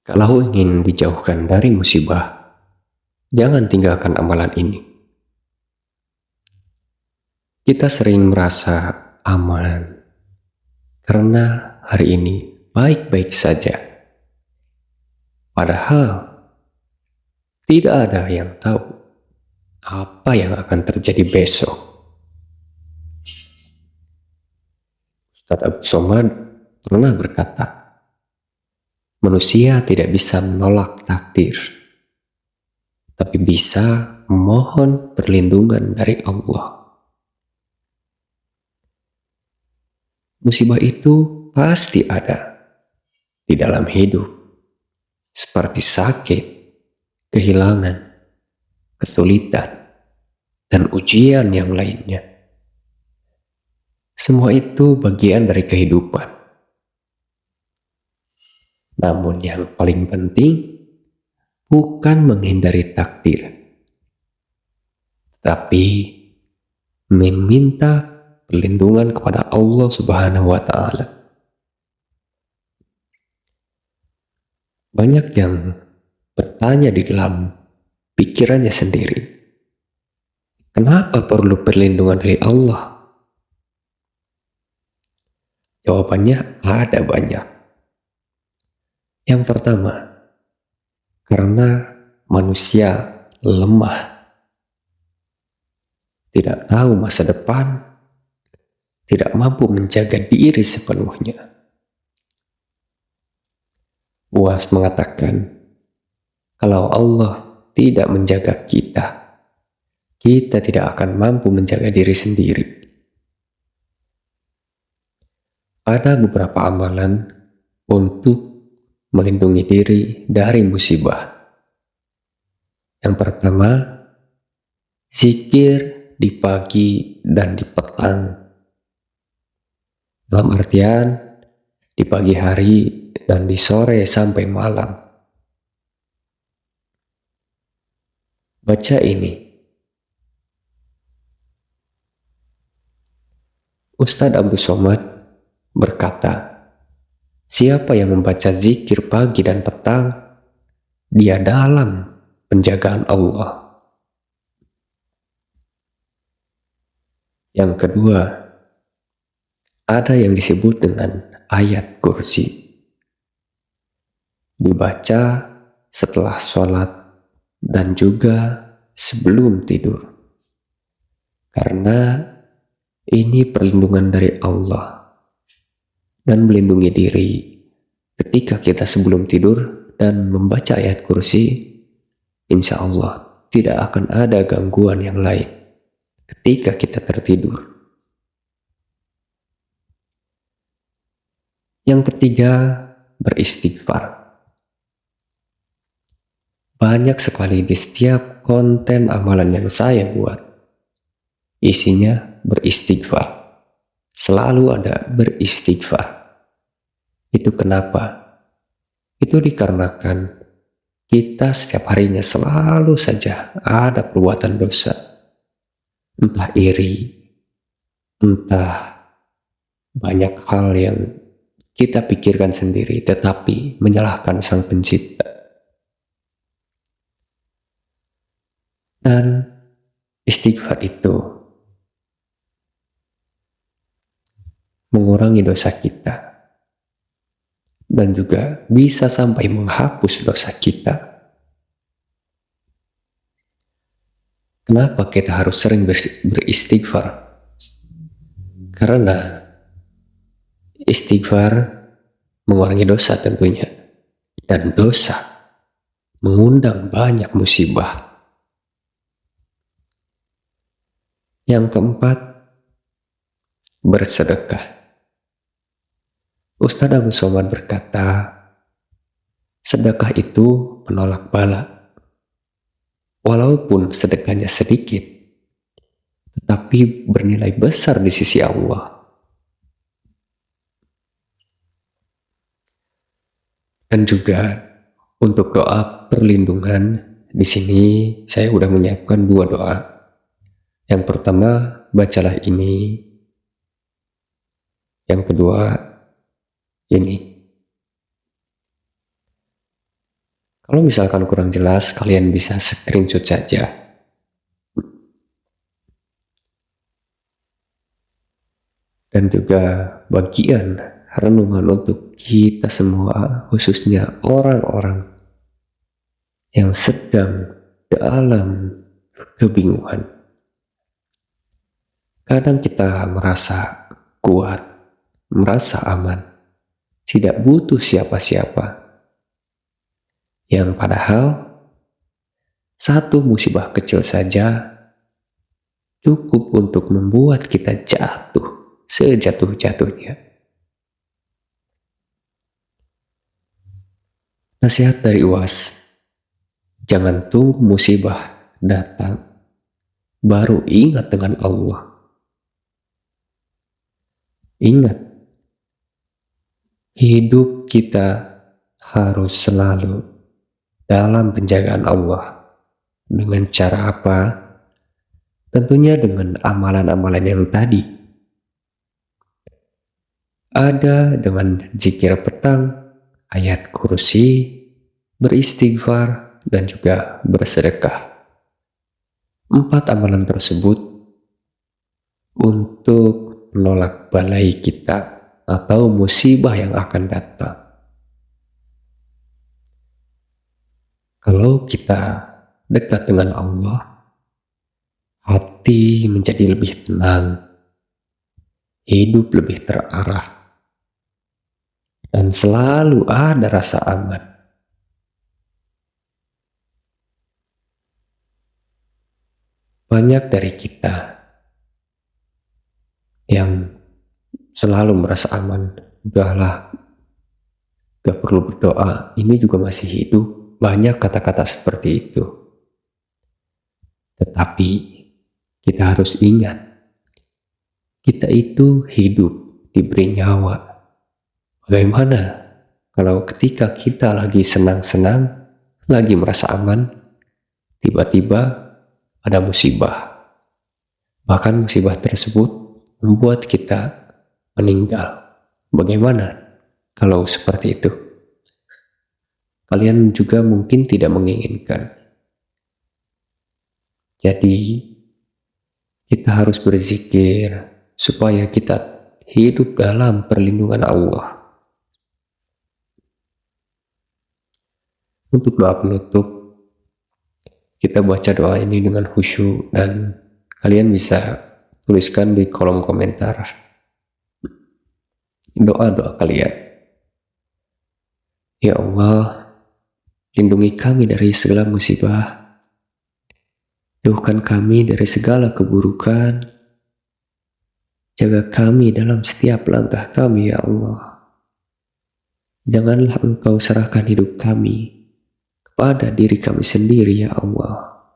Kalau ingin dijauhkan dari musibah, jangan tinggalkan amalan ini. Kita sering merasa aman karena hari ini baik-baik saja. Padahal tidak ada yang tahu apa yang akan terjadi besok. Ustadz Abdul Somad pernah berkata, manusia tidak bisa menolak takdir, tapi bisa memohon perlindungan dari Allah. Musibah itu pasti ada di dalam hidup, seperti sakit, kehilangan, kesulitan, dan ujian yang lainnya. Semua itu bagian dari kehidupan. Namun yang paling penting bukan menghindari takdir, tapi meminta perlindungan kepada Allah Subhanahu wa Ta'ala. Banyak yang bertanya di dalam pikirannya sendiri, kenapa perlu perlindungan dari Allah? Jawabannya ada banyak. Yang pertama, karena manusia lemah, tidak tahu masa depan, tidak mampu menjaga diri sepenuhnya. Uas mengatakan, kalau Allah tidak menjaga kita, kita tidak akan mampu menjaga diri sendiri. Ada beberapa amalan untuk melindungi diri dari musibah. Yang pertama, zikir di pagi dan di petang. Dalam artian, di pagi hari dan di sore sampai malam. Baca ini. Ustadz Abdul Somad berkata, siapa yang membaca zikir pagi dan petang, dia dalam penjagaan Allah. Yang kedua, ada yang disebut dengan ayat kursi. Dibaca setelah sholat dan juga sebelum tidur. Karena ini perlindungan dari Allah dan melindungi diri ketika kita sebelum tidur dan membaca ayat kursi, insya Allah tidak akan ada gangguan yang lain ketika kita tertidur. Yang ketiga, beristighfar. Banyak sekali di setiap konten amalan yang saya buat, isinya beristighfar. Selalu ada beristighfar. Itu kenapa? Itu dikarenakan kita setiap harinya selalu saja ada perbuatan dosa. Entah iri, entah banyak hal yang kita pikirkan sendiri tetapi menyalahkan Sang Pencipta. Dan istighfar itu mengurangi dosa kita dan juga bisa sampai menghapus dosa kita. Kenapa kita harus sering beristighfar? Karena istighfar mengurangi dosa tentunya, dan dosa mengundang banyak musibah. Yang keempat, bersedekah. Ustadz Abdul Somad berkata, sedekah itu menolak bala. Walaupun sedekahnya sedikit, tetapi bernilai besar di sisi Allah. Dan juga untuk doa perlindungan, di sini saya sudah menyiapkan 2 doa. Yang pertama, bacalah ini. Yang kedua, ini. Kalau misalkan kurang jelas, kalian bisa screenshot saja. Dan juga bagian renungan untuk kita semua, khususnya orang-orang yang sedang dalam kebingungan. Kadang kita merasa kuat, merasa aman, tidak butuh siapa-siapa. Yang padahal satu musibah kecil saja cukup untuk membuat kita jatuh sejatuh-jatuhnya. Nasihat dari UAS, jangan tunggu musibah datang baru ingat dengan Allah. Ingat, hidup kita harus selalu dalam penjagaan Allah. Dengan cara apa? Tentunya dengan amalan-amalan yang tadi. Ada dengan zikir petang, ayat kursi, beristighfar, dan juga bersedekah. 4 amalan tersebut untuk menolak balai kita atau musibah yang akan datang. Kalau kita dekat dengan Allah, hati menjadi lebih tenang, hidup lebih terarah, dan selalu ada rasa aman. Banyak dari kita yang selalu merasa aman, udahlah, gak perlu berdoa, ini juga masih hidup. Banyak kata-kata seperti itu. Tetapi kita harus ingat, kita itu hidup, diberi nyawa. Bagaimana kalau ketika kita lagi senang-senang, lagi merasa aman, tiba-tiba ada musibah. Bahkan musibah tersebut membuat kita meninggal. Bagaimana kalau seperti itu? Kalian juga mungkin tidak menginginkan. Jadi, kita harus berzikir supaya kita hidup dalam perlindungan Allah. Untuk doa penutup, kita baca doa ini dengan khusyuk dan kalian bisa tuliskan di kolom komentar doa-doa kalian. Ya Allah, lindungi kami dari segala musibah, jauhkan kami dari segala keburukan, jaga kami dalam setiap langkah kami ya Allah. Janganlah Engkau serahkan hidup kami kepada diri kami sendiri ya Allah.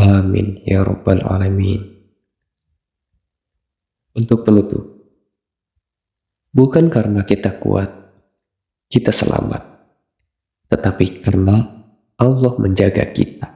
Amin ya Rabbal Alamin. Untuk penutup, bukan karena kita kuat, kita selamat, tetapi karena Allah menjaga kita.